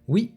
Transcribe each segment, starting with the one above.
Oui,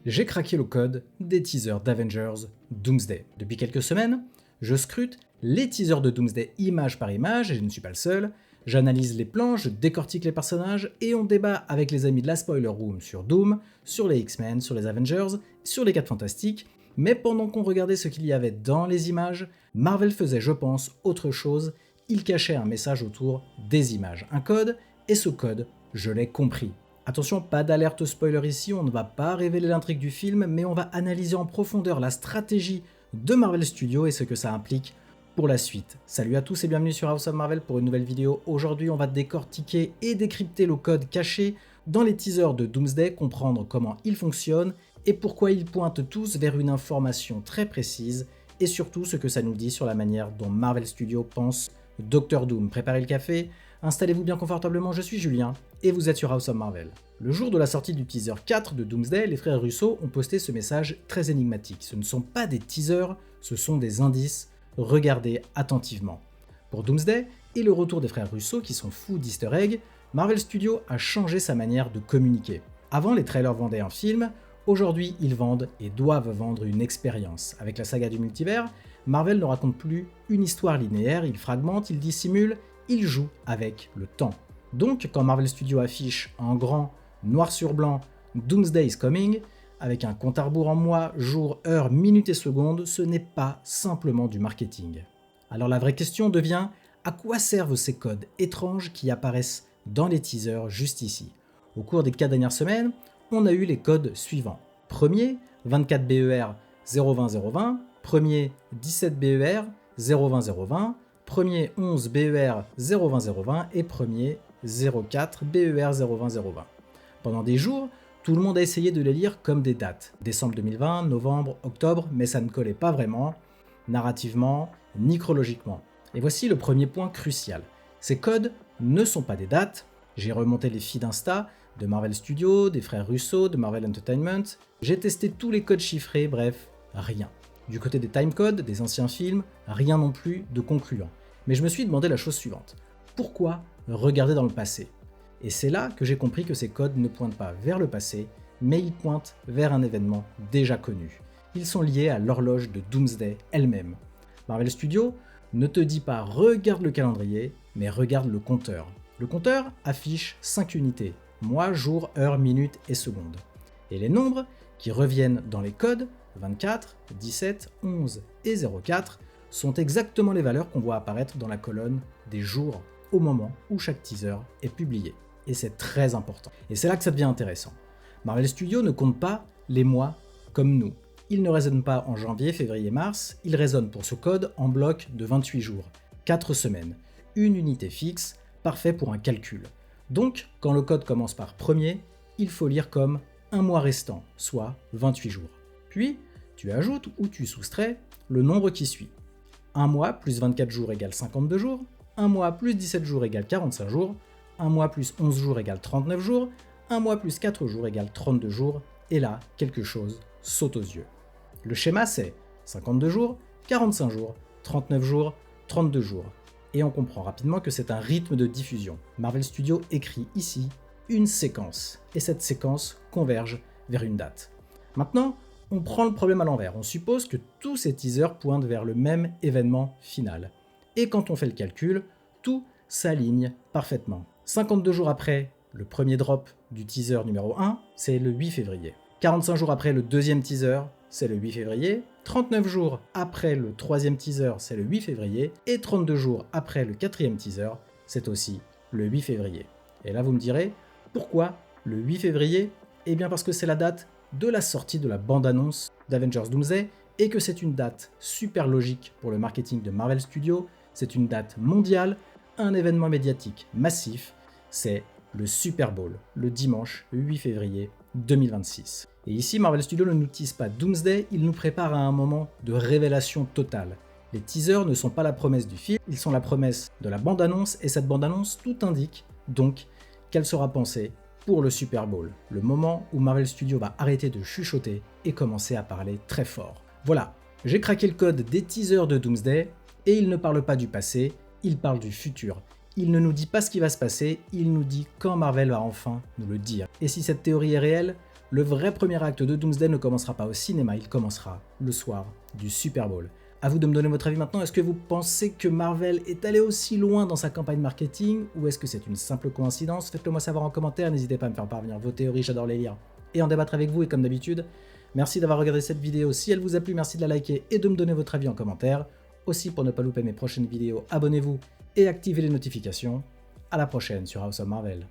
j'ai craqué le code des teasers d'Avengers Doomsday. Depuis quelques semaines, je scrute les teasers de Doomsday image par image, et je ne suis pas le seul. J'analyse les plans, je décortique les personnages, et on débat avec les amis de la Spoiler Room sur Doom, sur les X-Men, sur les Avengers, sur les 4 Fantastiques. Mais pendant qu'on regardait ce qu'il y avait dans les images, Marvel faisait, je pense, autre chose. Il cachait un message autour des images, un code, et ce code, je l'ai compris. Attention, pas d'alerte spoiler ici, on ne va pas révéler l'intrigue du film, mais on va analyser en profondeur la stratégie de Marvel Studios et ce que ça implique pour la suite. Salut à tous et bienvenue sur House of Marvel pour une nouvelle vidéo. Aujourd'hui, on va décortiquer et décrypter le code caché dans les teasers de Doomsday, comprendre comment il fonctionne et pourquoi ils pointent tous vers une information très précise et surtout ce que ça nous dit sur la manière dont Marvel Studios pense Doctor Doom. Préparez le café, installez-vous bien confortablement, je suis Julien et vous êtes sur House of Marvel. Le jour de la sortie du teaser 4 de Doomsday, les frères Russo ont posté ce message très énigmatique. Ce ne sont pas des teasers, ce sont des indices. Regardez attentivement. Pour Doomsday et le retour des frères Russo qui sont fous d'easter egg, Marvel Studios a changé sa manière de communiquer. Avant, les trailers vendaient un film, aujourd'hui ils vendent et doivent vendre une expérience. Avec la saga du multivers, Marvel ne raconte plus une histoire linéaire, il fragmente, il dissimule, il joue avec le temps. Donc quand Marvel Studios affiche en grand, noir sur blanc, Doomsday is coming, avec un compte à rebours en mois, jours, heures, minutes et secondes, ce n'est pas simplement du marketing. Alors la vraie question devient, à quoi servent ces codes étranges qui apparaissent dans les teasers juste ici? Au cours des 4 dernières semaines, on a eu les codes suivants. Premier, 24 BER 020 premier 17 BER 020 premier 11 BER 020 et premier 04 BER 020. Pendant des jours, tout le monde a essayé de les lire comme des dates. Décembre 2020, novembre, octobre, mais ça ne collait pas vraiment, narrativement, ni chronologiquement. Et voici le premier point crucial. Ces codes ne sont pas des dates. J'ai remonté les feeds Insta de Marvel Studios, des frères Russo, de Marvel Entertainment. J'ai testé tous les codes chiffrés, bref, rien. Du côté des timecodes, des anciens films, rien non plus de concluant. Mais je me suis demandé la chose suivante. Pourquoi regarder dans le passé? Et c'est là que j'ai compris que ces codes ne pointent pas vers le passé, mais ils pointent vers un événement déjà connu. Ils sont liés à l'horloge de Doomsday elle-même. Marvel Studios ne te dit pas regarde le calendrier, mais regarde le compteur. Le compteur affiche 5 unités, mois, jours, heures, minutes et secondes. Et les nombres qui reviennent dans les codes, 24, 17, 11 et 04, sont exactement les valeurs qu'on voit apparaître dans la colonne des jours au moment où chaque teaser est publié. Et c'est très important. Et c'est là que ça devient intéressant. Marvel Studios ne compte pas les mois comme nous. Il ne raisonne pas en janvier, février, mars, il raisonne pour ce code en bloc de 28 jours, 4 semaines, une unité fixe, parfait pour un calcul. Donc, quand le code commence par premier, il faut lire comme un mois restant, soit 28 jours. Puis, tu ajoutes ou tu soustrais le nombre qui suit. Un mois plus 24 jours égale 52 jours, un mois plus 17 jours égale 45 jours, un mois plus 11 jours égale 39 jours, un mois plus 4 jours égale 32 jours, et là, quelque chose saute aux yeux. Le schéma c'est 52 jours, 45 jours, 39 jours, 32 jours. Et on comprend rapidement que c'est un rythme de diffusion. Marvel Studios écrit ici une séquence, et cette séquence converge vers une date. Maintenant, on prend le problème à l'envers. On suppose que tous ces teasers pointent vers le même événement final. Et quand on fait le calcul, tout s'aligne parfaitement. 52 jours après le premier drop du teaser numéro 1, c'est le 8 février. 45 jours après le deuxième teaser, c'est le 8 février. 39 jours après le troisième teaser, c'est le 8 février. Et 32 jours après le quatrième teaser, c'est aussi le 8 février. Et là vous me direz, pourquoi le 8 février? Eh bien parce que c'est la date de la sortie de la bande-annonce d'Avengers Doomsday et que c'est une date super logique pour le marketing de Marvel Studios. C'est une date mondiale, un événement médiatique massif, c'est le Super Bowl, le dimanche 8 février 2026. Et ici, Marvel Studios ne nous tease pas Doomsday, il nous prépare à un moment de révélation totale. Les teasers ne sont pas la promesse du film, ils sont la promesse de la bande-annonce, et cette bande-annonce, tout indique donc qu'elle sera pensée pour le Super Bowl, le moment où Marvel Studios va arrêter de chuchoter et commencer à parler très fort. Voilà, j'ai craqué le code des teasers de Doomsday, et il ne parle pas du passé, il parle du futur. Il ne nous dit pas ce qui va se passer, il nous dit quand Marvel va enfin nous le dire. Et si cette théorie est réelle, le vrai premier acte de Doomsday ne commencera pas au cinéma, il commencera le soir du Super Bowl. A vous de me donner votre avis maintenant, est-ce que vous pensez que Marvel est allé aussi loin dans sa campagne marketing, ou est-ce que c'est une simple coïncidence? Faites-le moi savoir en commentaire, n'hésitez pas à me faire parvenir vos théories, j'adore les lire et en débattre avec vous, et comme d'habitude, merci d'avoir regardé cette vidéo, si elle vous a plu, merci de la liker et de me donner votre avis en commentaire. Aussi, pour ne pas louper mes prochaines vidéos, abonnez-vous et activez les notifications. À la prochaine sur House of Marvel.